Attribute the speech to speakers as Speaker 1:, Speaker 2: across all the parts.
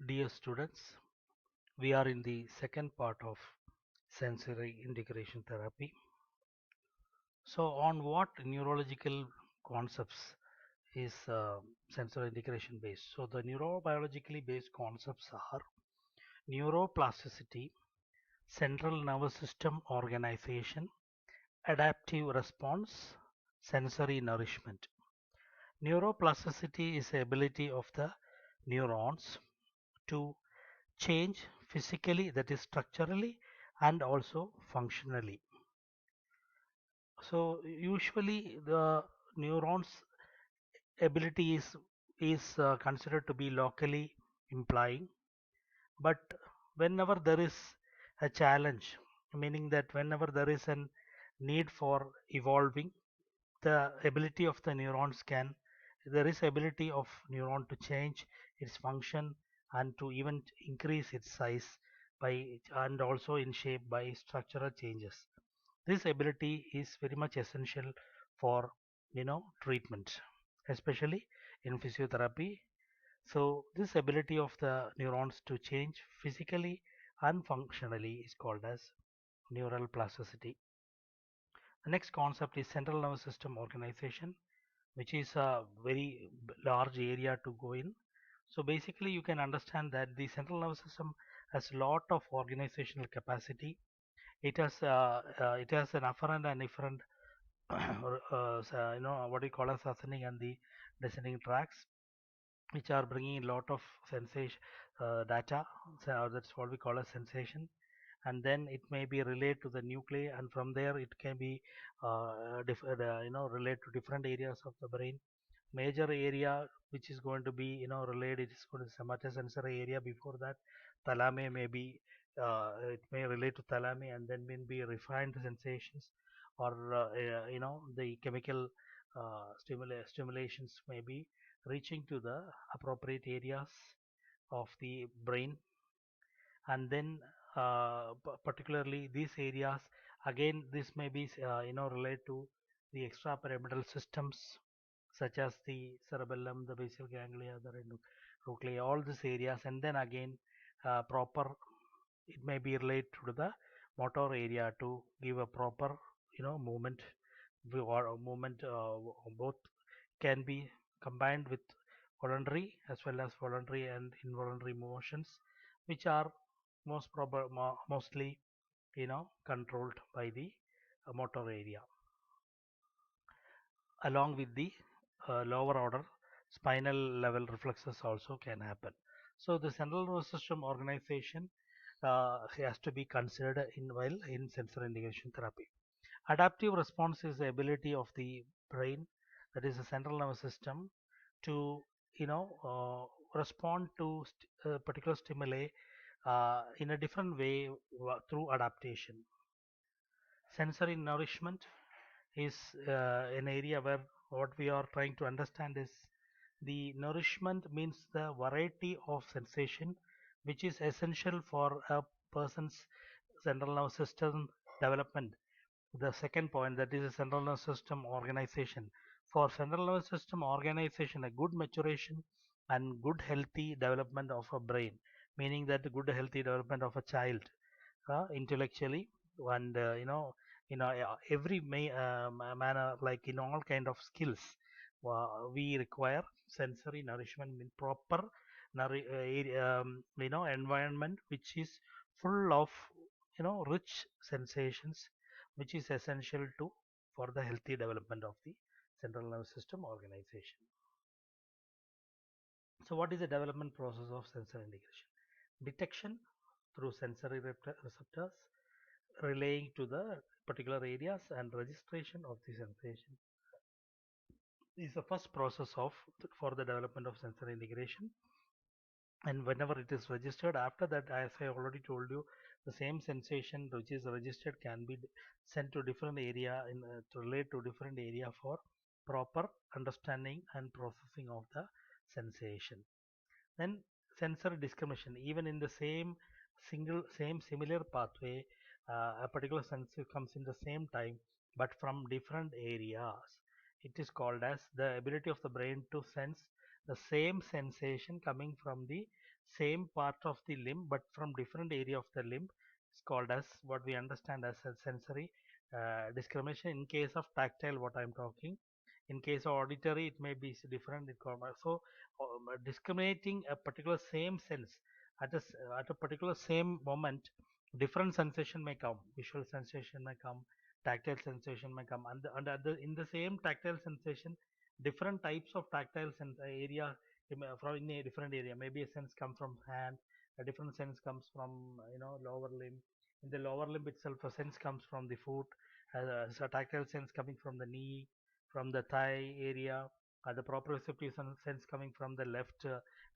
Speaker 1: Dear students, we are in the second part of sensory integration therapy. So, on what neurological concepts is sensory integration based? So, the neurobiologically based concepts are neuroplasticity, central nervous system organization, adaptive response, sensory nourishment. Neuroplasticity is the ability of the neurons to change physically, that is structurally, and also functionally. So usually the neurons ability is considered to be locally implying, but whenever there is a challenge, meaning that whenever there is a need for evolving, the ability of the neurons can there is ability of neuron to change its function and to even increase its size by and also in shape by structural changes. This ability is very much essential for treatment, especially in physiotherapy. So this ability of the neurons to change physically and functionally is called as neural plasticity. The next concept is central nervous system organization, which is a very large area to go in. So basically, you can understand that the central nervous system has a lot of organizational capacity. It has an afferent and efferent, what we call as ascending and the descending tracks, which are bringing a lot of sensation data. So that's what we call as sensation, and then it may be related to the nuclei, and from there it can be relate to different areas of the brain. Major area which is going to be related is going to somatosensory area. Before that, thalami may be it may relate to thalami, and then will be refined sensations, or the chemical stimulations may be reaching to the appropriate areas of the brain. And then particularly these areas, again this may be related to the extrapyramidal systems such as the cerebellum, the basal ganglia, the nuclei, all these areas. And then again proper it may be related to the motor area to give a proper movement. Or movement both can be combined with voluntary as well as voluntary and involuntary motions, which are mostly controlled by the motor area, along with the lower order spinal level reflexes also can happen. So the central nervous system organization has to be considered in while in sensory integration therapy. Adaptive response is the ability of the brain, that is the central nervous system, to respond to particular stimuli in a different way through adaptation. Sensory nourishment is an area where what we are trying to understand is the nourishment means the variety of sensation which is essential for a person's central nervous system development. The second point, that is the central nervous system organization. For central nervous system organization, a good maturation and good healthy development of a brain, meaning that the good healthy development of a child intellectually, and every manner, like in all kind of skills, we require sensory nourishment in proper environment which is full of rich sensations, which is essential to for the healthy development of the central nervous system organization. So what is the development process of sensory integration? Detection through sensory receptors relaying to the particular areas, and registration of the sensation is the first process of for the development of sensory integration. And whenever it is registered, after that, as I already told you, the same sensation which is registered can be sent to different area to relate to different area for proper understanding and processing of the sensation. Then sensory discrimination, even in the same similar pathway, a particular sensor comes in the same time but from different areas. It is called as the ability of the brain to sense the same sensation coming from the same part of the limb but from different area of the limb is called as what we understand as a sensory discrimination. In case of tactile, what I'm talking, in case of auditory it may be different. So discriminating a particular same sense at a particular same moment, different sensation may come, visual sensation may come, tactile sensation may come, and in the same tactile sensation different types of tactile area from in a different area. Maybe a sense comes from hand, a different sense comes from lower limb. In the lower limb itself, a sense comes from the foot, so tactile sense coming from the knee, from the thigh area, the proprioceptive sense coming from the left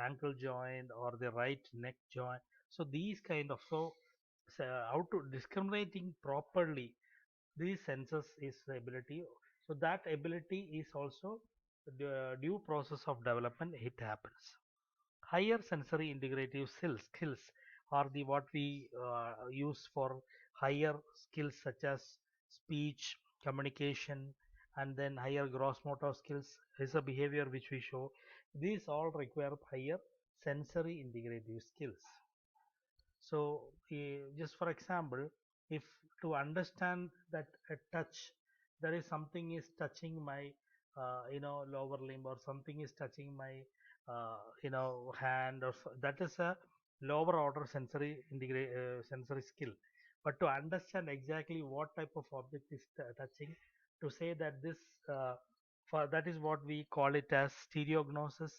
Speaker 1: ankle joint or the right neck joint. So these kind of how to discriminating properly these senses is the ability. So that ability is also the due process of development. It happens. Higher sensory integrative skills are the what we use for higher skills such as speech, communication, and then higher gross motor skills is a behavior which we show. These all require higher sensory integrative skills. So just for example, if to understand that a touch, there is something is touching my lower limb or something is touching my hand or that is a lower order sensory skill. But to understand exactly what type of object is touching, to say that this for that is what we call it as stereognosis,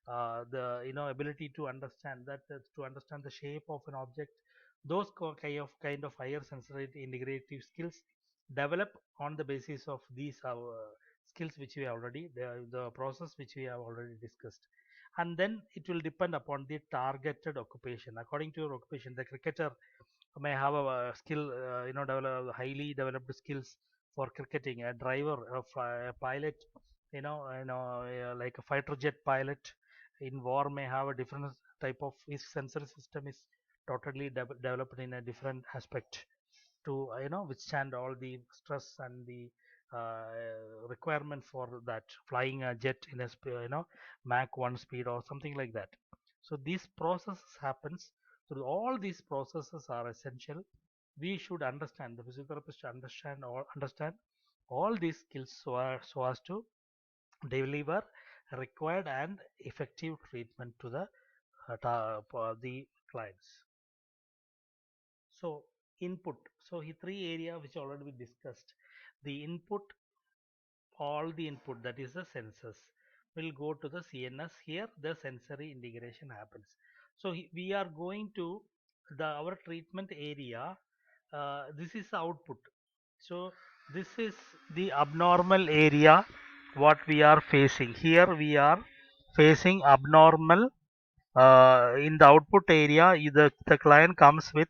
Speaker 1: the ability to understand that to understand the shape of an object. Those kind of higher sensory integrative skills develop on the basis of these skills which we already the process which we have already discussed. And then it will depend upon the targeted occupation. According to your occupation, the cricketer may have a skill, develop highly developed skills for cricketing. A driver, a pilot, like a fighter jet pilot in war may have a different type of his sensory system is totally developed in a different aspect to withstand all the stress and the requirement for that flying a jet in a Mach 1 speed or something like that. So these processes happens. So all these processes are essential. We should understand, the physiotherapist should understand all these skills so as to deliver required and effective treatment to the clients. So input. So three area which already we discussed. The input, all the input that is the senses will go to the CNS. Here the sensory integration happens. So we are going to our treatment area. This is the output. So this is the abnormal area what we are facing. Here we are facing abnormal in the output area. The client comes with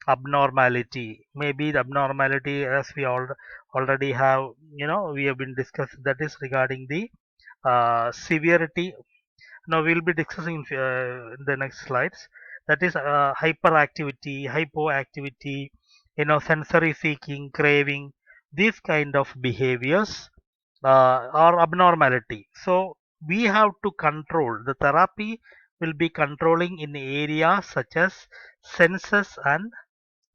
Speaker 1: abnormality. Maybe the abnormality as we already have we have been discussed, that is regarding the severity. Now we'll be discussing in the next slides. That is hyperactivity, hypoactivity, sensory seeking, craving, these kind of behaviors or abnormality. So we have to control. The therapy will be controlling in areas such as senses, and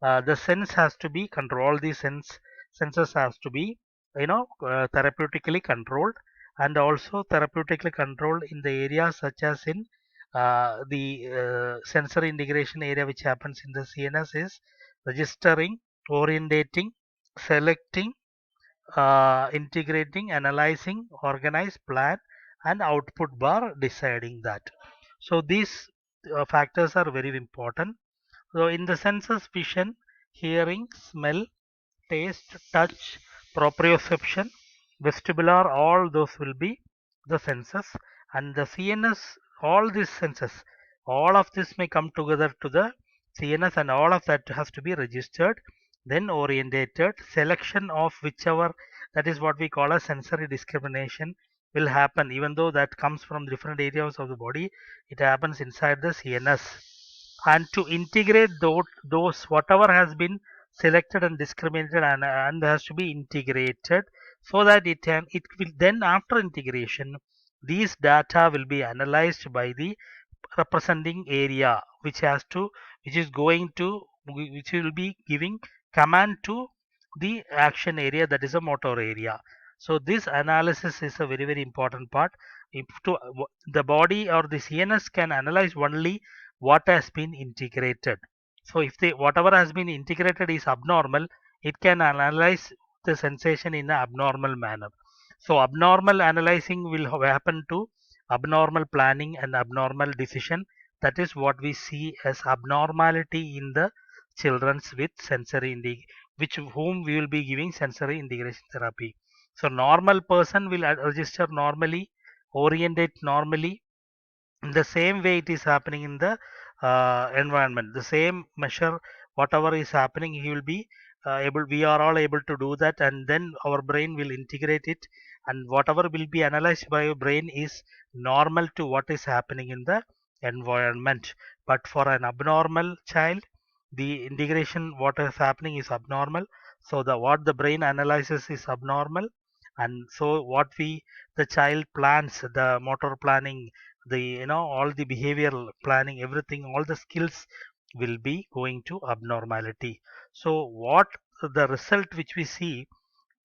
Speaker 1: the sense has to be controlled. The senses has to be therapeutically controlled, and also therapeutically controlled in the areas such as in the sensory integration area which happens in the CNS is registering, orientating, selecting, integrating, analyzing, organize, plan, and output bar deciding that. So these factors are very important. So in the senses, vision, hearing, smell, taste, touch, proprioception, vestibular, all those will be the senses. And the CNS, all these senses, all of this may come together to the CNS, and all of that has to be registered, then orientated. Selection of whichever, that is what we call a sensory discrimination, will happen. Even though that comes from different areas of the body, it happens inside the CNS. And to integrate those whatever has been selected and discriminated, and has to be integrated, so that it will then, after integration, these data will be analyzed by the representing area which is going to which will be giving command to the action area, that is a motor area. So this analysis is a very important part. If the body or the CNS can analyze only what has been integrated. So if the whatever has been integrated is abnormal, it can analyze the sensation in an abnormal manner. So abnormal analyzing will happen to abnormal planning and abnormal decision. That is what we see as abnormality in the children's with which whom we will be giving sensory integration therapy. So normal person will register normally, orientate normally, in the same way it is happening in the environment. The same measure whatever is happening, he will be able we are all able to do that, and then our brain will integrate it, and whatever will be analyzed by your brain is normal to what is happening in the environment. But for an abnormal child, the integration what is happening is abnormal, so the what the brain analyzes is abnormal, and so what we the child plans, the motor planning, the all the behavioral planning, everything, all the skills will be going to abnormality. So what the result which we see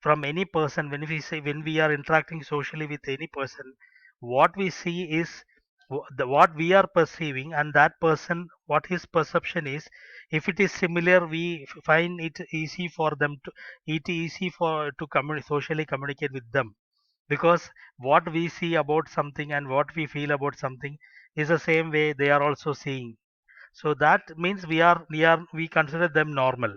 Speaker 1: from any person, when we are interacting socially with any person, what we see is what we are perceiving, and that person what his perception is. If it is similar, we find it easy for them to socially communicate with them, because what we see about something and what we feel about something is the same way they are also seeing. So that means we consider them normal.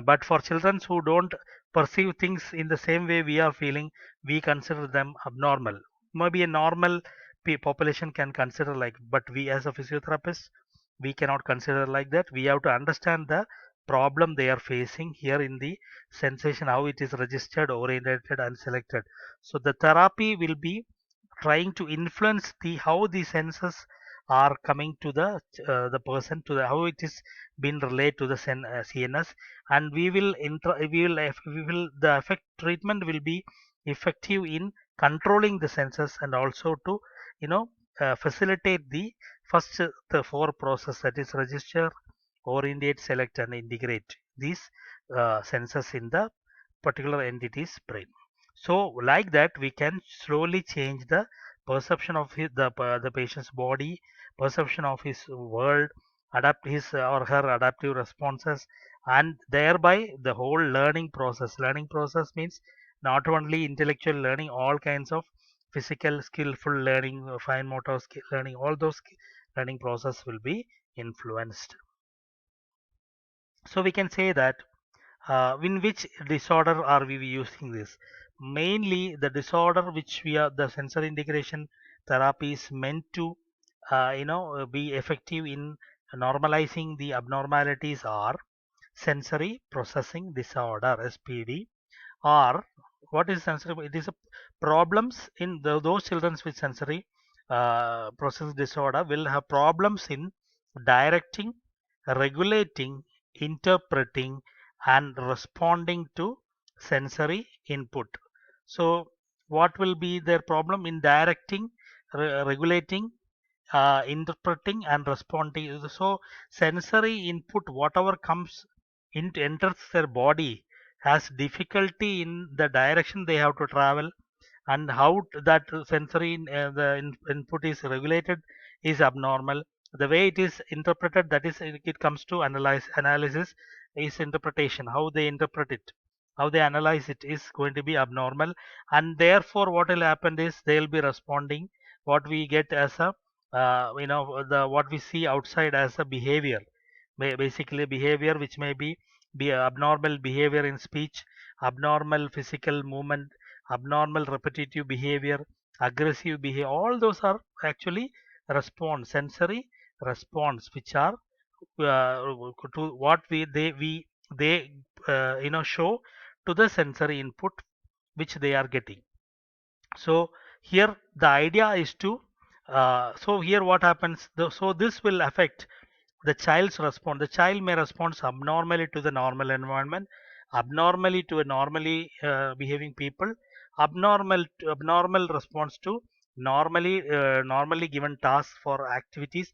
Speaker 1: But for children who don't perceive things in the same way we are feeling, we consider them abnormal. Maybe a normal population can consider like, but we as a physiotherapist, we cannot consider like that. We have to understand the problem they are facing here in the sensation, how it is registered, orientated, and selected. So the therapy will be trying to influence the how the senses are coming to the person, to the how it is been relayed to the CNS, and we will the effect treatment will be effective in controlling the senses, and also to you know facilitate the first the four process, that is register, orientate, select, and integrate these senses in the particular entity's brain. So like that, we can slowly change the perception of the patient's body, perception of his world, adapt his or her adaptive responses, and thereby the whole learning process. Learning process means not only intellectual learning, all kinds of physical, skillful learning, fine motor skill learning, all those learning process will be influenced. So we can say that in which disorder are we using this? Mainly the disorder which we are the sensory integration therapy is meant to be effective in normalizing the abnormalities are sensory processing disorder, SPD, or what is sensory? It is a problems in those children with sensory process disorder will have problems in directing, regulating, interpreting, and responding to sensory input. So what will be their problem in directing, regulating, interpreting, and responding? So sensory input, whatever comes into enters their body, has difficulty in the direction they have to travel, and how that sensory input is regulated is abnormal. The way it is interpreted, that is it comes to analysis is interpretation, how they interpret it, how they analyze it is going to be abnormal, and therefore what will happen is they will be responding what we get as a the what we see outside as a behavior, basically behavior which may be abnormal behavior in speech, abnormal physical movement, abnormal repetitive behavior, aggressive behavior. All those are actually sensory response, which are to what they show to the sensory input which they are getting. So here the idea is to so here what happens, so this will affect the child's response. The child may respond abnormally to the normal environment, abnormally to a normally behaving people, abnormal response to normally given tasks for activities